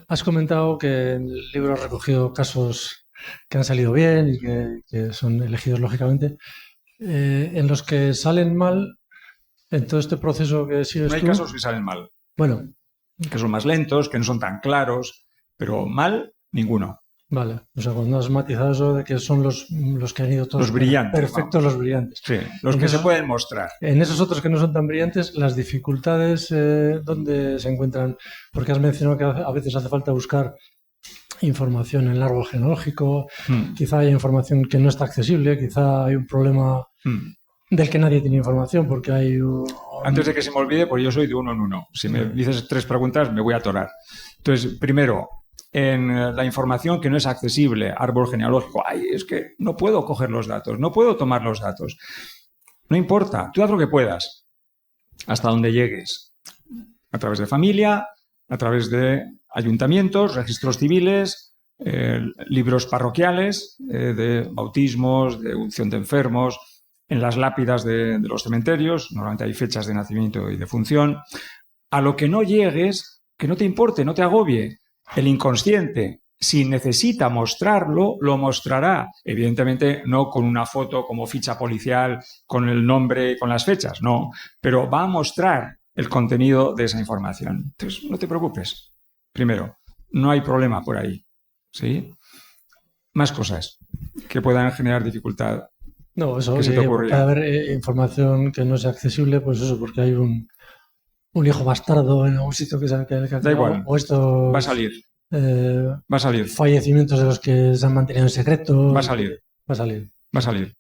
Has comentado que en el libro has recogido casos que han salido bien y que son elegidos lógicamente. En los que salen mal, en todo este proceso que sigues tú... No hay casos que salen mal. Bueno. Que son más lentos, que no son tan claros, pero mal, ninguno. Vale, o sea, cuando has matizado eso de que son los que han ido todos los brillantes, perfectos, los brillantes. Sí, los que se pueden mostrar. En esos otros que no son tan brillantes, las dificultades ¿dónde se encuentran? Porque has mencionado que a veces hace falta buscar información en el árbol genealógico, quizá hay información que no está accesible, quizá hay un problema del que nadie tiene información porque hay... Antes de que se me olvide, pues yo soy de uno en uno. Si me dices 3 preguntas, me voy a atorar. Entonces, primero, en la información que no es accesible, árbol genealógico, es que no puedo coger los datos, no puedo tomar los datos. No importa, tú haz lo que puedas, hasta donde llegues. A través de familia, a través de ayuntamientos, registros civiles, libros parroquiales de bautismos, de unción de enfermos, en las lápidas de los cementerios, normalmente hay fechas de nacimiento y de función. A lo que no llegues, que no te importe, no te agobie. El inconsciente, si necesita mostrarlo, lo mostrará. Evidentemente no con una foto como ficha policial, con el nombre, con las fechas, no. Pero va a mostrar el contenido de esa información. Entonces, no te preocupes. Primero, no hay problema por ahí. ¿Sí? Más cosas que puedan generar dificultad. No, eso, puede haber información que no sea accesible, pues eso, porque hay un hijo bastardo en algún sitio que da igual, o esto va a salir. Va a salir. Fallecimientos de los que se han mantenido en secreto. Va a salir. Va a salir. Va a salir.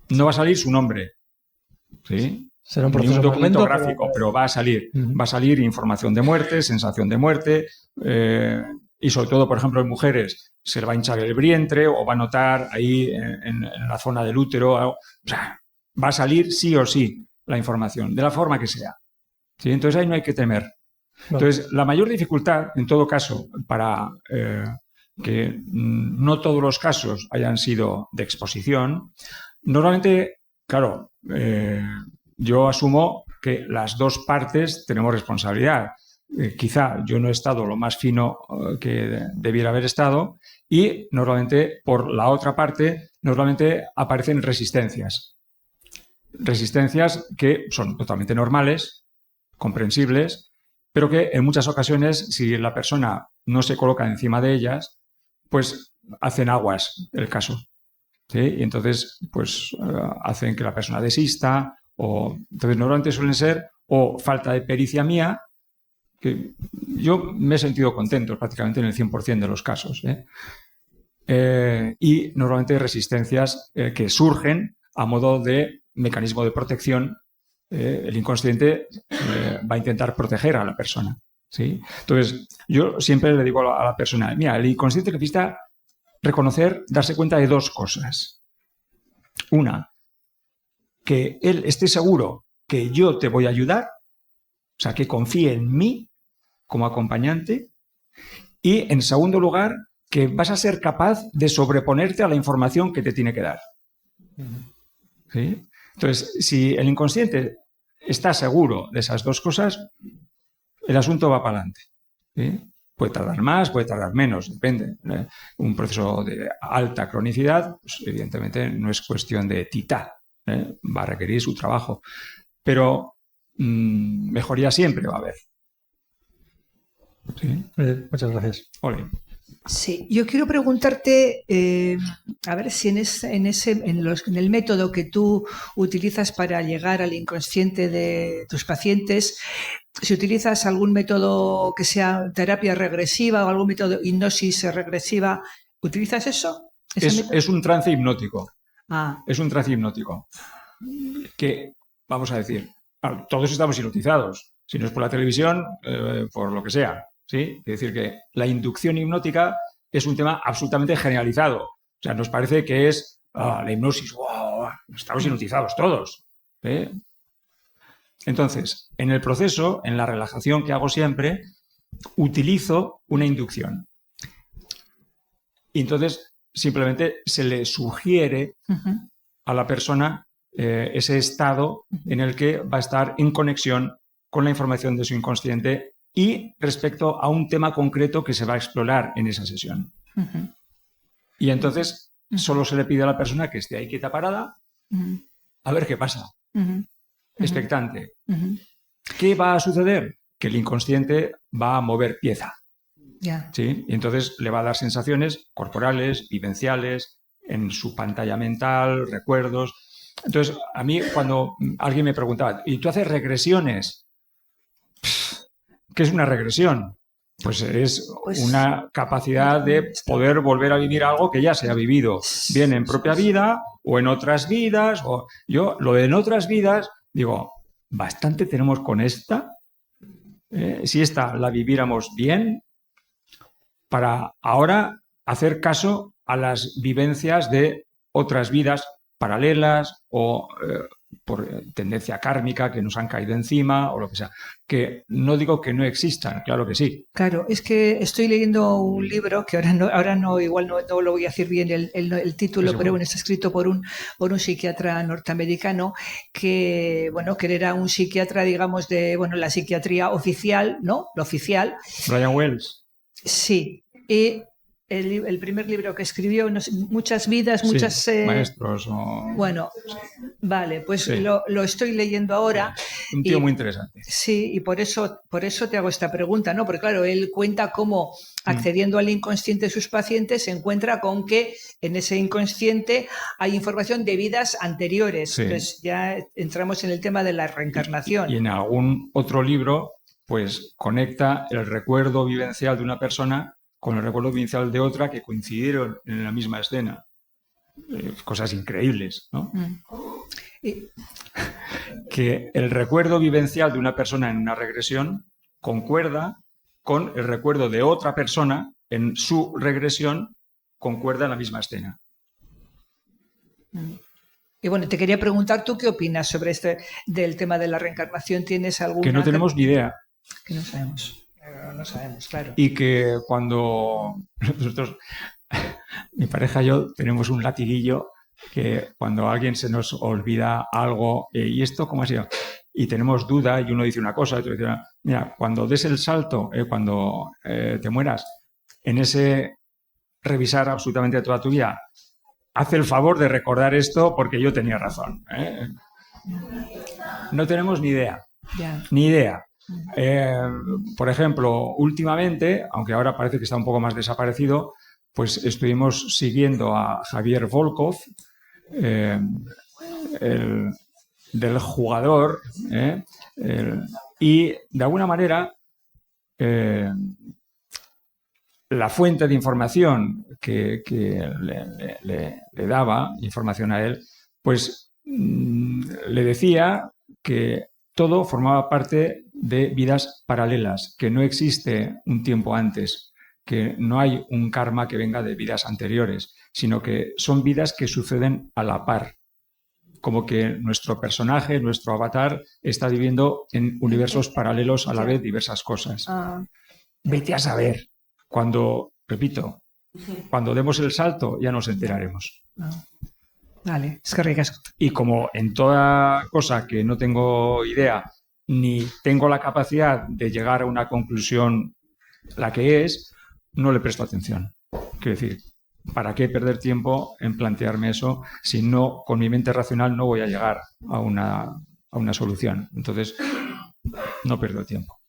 No va a salir su nombre. ¿Sí? Será un proceso ni un documento gráfico, pero va a salir. Va a salir información de muerte, sensación de muerte, y sobre todo, por ejemplo, en mujeres se le va a hinchar el vientre o va a notar ahí en la zona del útero. O sea, va a salir sí o sí la información, de la forma que sea. ¿Sí? Entonces ahí no hay que temer. Entonces, la mayor dificultad, en todo caso, para que no todos los casos hayan sido de exposición, normalmente, claro, yo asumo que las dos partes tenemos responsabilidad. Quizá yo no he estado lo más fino que debiera haber estado y normalmente por la otra parte normalmente aparecen resistencias. resistencias que son totalmente normales, comprensibles, pero que en muchas ocasiones, si la persona no se coloca encima de ellas, pues hacen aguas el caso. ¿Sí? Y entonces, pues hacen que la persona desista, entonces normalmente suelen ser o falta de pericia mía, que yo me he sentido contento prácticamente en el 100% de los casos, y normalmente resistencias que surgen a modo de mecanismo de protección. El inconsciente va a intentar proteger a la persona, ¿sí? Entonces, yo siempre le digo a la persona, mira, el inconsciente necesita reconocer, darse cuenta de dos cosas. Una, que él esté seguro que yo te voy a ayudar, o sea, que confíe en mí como acompañante. Y, en segundo lugar, que vas a ser capaz de sobreponerte a la información que te tiene que dar. ¿Sí? Entonces, si el inconsciente está seguro de esas dos cosas, el asunto va para adelante. ¿Sí? Puede tardar más, puede tardar menos, depende. Un proceso de alta cronicidad, pues, evidentemente no es cuestión de titá, va a requerir su trabajo. Pero mejoría siempre va a haber. ¿Sí? Muchas gracias. Ole. Sí, yo quiero preguntarte, a ver si en el método que tú utilizas para llegar al inconsciente de tus pacientes, si utilizas algún método que sea terapia regresiva o algún método de hipnosis regresiva, ¿utilizas eso? Es un trance hipnótico. Ah. Es un trance hipnótico. Que, vamos a decir, todos estamos hipnotizados. Si no es por la televisión, por lo que sea. ¿Sí? Es decir, que la inducción hipnótica es un tema absolutamente generalizado. O sea, nos parece que es la hipnosis. ¡Wow! Estamos hipnotizados todos. Entonces, en el proceso, en la relajación que hago siempre, utilizo una inducción. Y entonces, simplemente se le sugiere a la persona ese estado en el que va a estar en conexión con la información de su inconsciente y respecto a un tema concreto que se va a explorar en esa sesión. Y entonces solo se le pide a la persona que esté ahí quieta parada, a ver qué pasa. Expectante. ¿Qué va a suceder? Que el inconsciente va a mover pieza. ¿Sí? Y entonces le va a dar sensaciones corporales, vivenciales, en su pantalla mental, recuerdos. Entonces, a mí cuando alguien me preguntaba, ¿y tú haces regresiones? ¿Qué es una regresión? Pues es una capacidad de poder volver a vivir algo que ya se ha vivido, bien en propia vida o en otras vidas. Yo, lo de en otras vidas, digo, bastante tenemos con esta. Si esta la viviéramos bien, para ahora hacer caso a las vivencias de otras vidas paralelas o por tendencia kármica que nos han caído encima o lo que sea. Que no digo que no existan, claro que sí. Claro, es que estoy leyendo un libro que ahora no igual no lo voy a decir bien el título, pero bueno, está escrito por un psiquiatra norteamericano que, bueno, que era un psiquiatra, digamos, de, bueno, la psiquiatría oficial, ¿no? Lo oficial. Brian Wells. Sí. Y el primer libro que escribió, no sé, muchas vidas, muchas... Sí, maestros o... Bueno, vale, pues sí. Lo estoy leyendo ahora. Un tío muy interesante. Sí, y por eso te hago esta pregunta, ¿no? Porque claro, él cuenta cómo, accediendo al inconsciente de sus pacientes, se encuentra con que en ese inconsciente hay información de vidas anteriores. Sí. Entonces ya entramos en el tema de la reencarnación. Y en algún otro libro, pues conecta el recuerdo vivencial de una persona con el recuerdo vivencial de otra que coincidieron en la misma escena. Cosas increíbles, ¿no? Que el recuerdo vivencial de una persona en una regresión concuerda con el recuerdo de otra persona en su regresión, concuerda en la misma escena. Y bueno, te quería preguntar, ¿tú qué opinas sobre del tema de la reencarnación? ¿Tienes alguna...? Que no tenemos ni idea. Que no sabemos. No sabemos, claro. Y que cuando nosotros, mi pareja y yo, tenemos un latiguillo que cuando a alguien se nos olvida algo, ¿y esto cómo ha sido? Y tenemos duda y uno dice una cosa y otro dice una, mira, cuando des el salto, cuando te mueras, en ese revisar absolutamente toda tu vida, haz el favor de recordar esto porque yo tenía razón. No tenemos ni idea. Ya. Ni idea. Por ejemplo, últimamente, aunque ahora parece que está un poco más desaparecido, pues estuvimos siguiendo a Javier Volkov, del jugador, y de alguna manera la fuente de información que le daba información a él, pues le decía que todo formaba parte de vidas paralelas, que no existe un tiempo antes, que no hay un karma que venga de vidas anteriores, sino que son vidas que suceden a la par. Como que nuestro personaje, nuestro avatar, está viviendo en universos paralelos a la vez diversas cosas. Vete a saber. Cuando, repito, cuando demos el salto ya nos enteraremos. Vale, es que ricas. Y como en toda cosa que no tengo idea, ni tengo la capacidad de llegar a una conclusión la que es, no le presto atención. Quiero decir, ¿para qué perder tiempo en plantearme eso si no, con mi mente racional no voy a llegar a una solución? Entonces, no pierdo tiempo.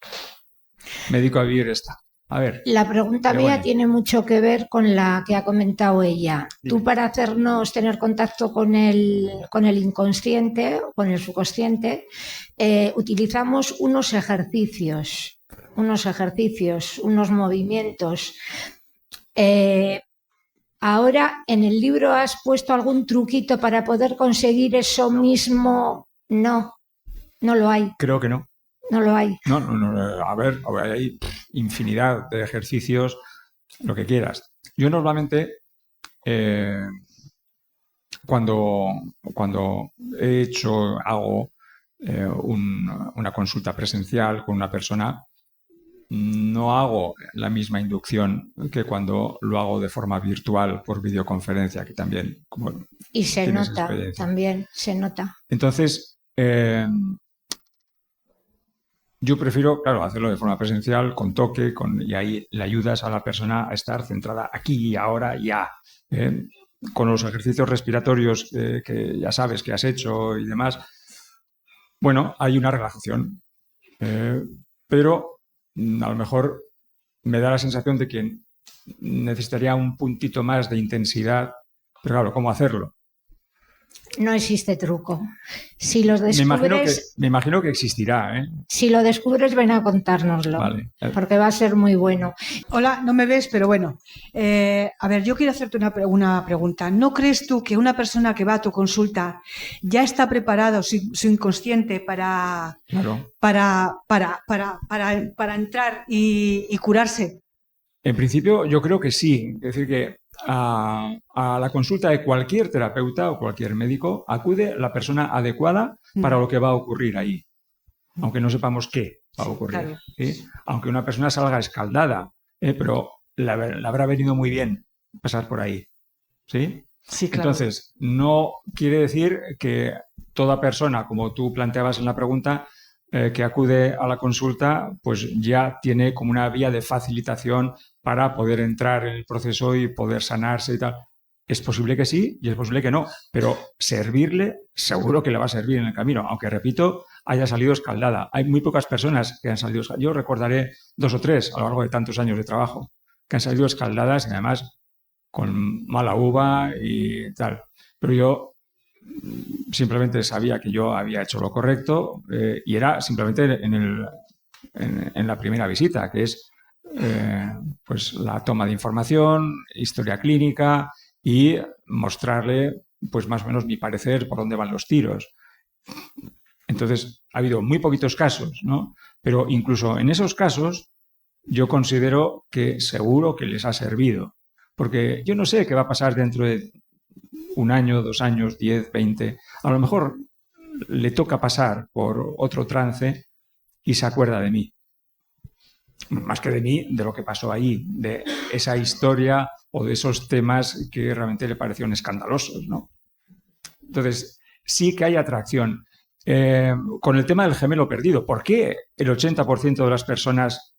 Me dedico a vivir esta. A ver. La pregunta mía tiene mucho que ver con la que ha comentado ella. Dime. Tú, para hacernos tener contacto con el inconsciente, con el subconsciente, utilizamos unos ejercicios, unos movimientos. Ahora, ¿en el libro has puesto algún truquito para poder conseguir eso mismo? No lo hay. Creo que no. No lo hay. No. A ver, hay infinidad de ejercicios, lo que quieras. Yo normalmente, cuando hago una consulta presencial con una persona, no hago la misma inducción que cuando lo hago de forma virtual por videoconferencia, que también... Y se nota, también se nota. Entonces, yo prefiero, claro, hacerlo de forma presencial, con toque, y ahí le ayudas a la persona a estar centrada aquí y ahora, ya. Con los ejercicios respiratorios que ya sabes que has hecho y demás, bueno, hay una relajación. Pero a lo mejor me da la sensación de que necesitaría un puntito más de intensidad. Pero claro, ¿cómo hacerlo? No existe truco. Si los descubres... Me imagino que existirá, ¿eh? Si lo descubres, ven a contárnoslo. Vale. Porque va a ser muy bueno. Hola, no me ves, pero bueno. A ver, yo quiero hacerte una pregunta. ¿No crees tú que una persona que va a tu consulta ya está preparado, su inconsciente, para entrar y curarse? En principio, yo creo que sí. Es decir, que a la consulta de cualquier terapeuta o cualquier médico acude la persona adecuada para lo que va a ocurrir ahí, aunque no sepamos qué va a ocurrir. Claro. ¿Sí? Aunque una persona salga escaldada, pero le habrá venido muy bien pasar por ahí. ¿Sí? Sí, claro. Entonces, no quiere decir que toda persona, como tú planteabas en la pregunta, que acude a la consulta, pues ya tiene como una vía de facilitación para poder entrar en el proceso y poder sanarse y tal. Es posible que sí y es posible que no, pero servirle seguro que le va a servir en el camino, aunque, repito, haya salido escaldada. Hay muy pocas personas que han salido escaldadas. Yo recordaré 2 o 3 a lo largo de tantos años de trabajo que han salido escaldadas y además con mala uva y tal. Pero yo simplemente sabía que yo había hecho lo correcto y era simplemente en la primera visita, que es pues la toma de información, historia clínica y mostrarle pues más o menos mi parecer por dónde van los tiros. Entonces, ha habido muy poquitos casos, ¿no? Pero incluso en esos casos yo considero que seguro que les ha servido, porque yo no sé qué va a pasar dentro de 1 año, 2 años, 10, 20. A lo mejor le toca pasar por otro trance y se acuerda de mí. Más que de mí, de lo que pasó ahí, de esa historia o de esos temas que realmente le parecieron escandalosos, ¿no? Entonces, sí que hay atracción. Con el tema del gemelo perdido, ¿por qué el 80% de las personas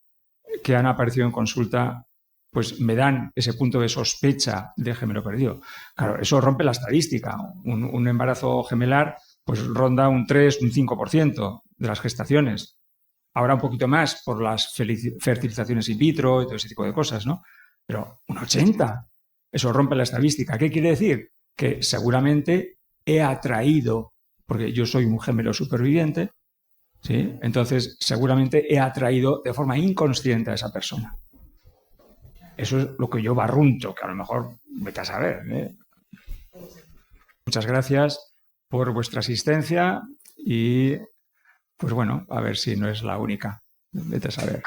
que han aparecido en consulta pues me dan ese punto de sospecha de gemelo perdido? Claro, eso rompe la estadística. Un embarazo gemelar pues ronda un 3, un 5% de las gestaciones. Ahora un poquito más por las fertilizaciones in vitro y todo ese tipo de cosas, ¿no? Pero un 80%, eso rompe la estadística. ¿Qué quiere decir? Que seguramente he atraído, porque yo soy un gemelo superviviente, ¿sí? Entonces seguramente he atraído de forma inconsciente a esa persona. Eso es lo que yo barrunto, que a lo mejor vete a saber, ¿eh? Muchas gracias por vuestra asistencia y, pues bueno, a ver si no es la única. Vete a saber.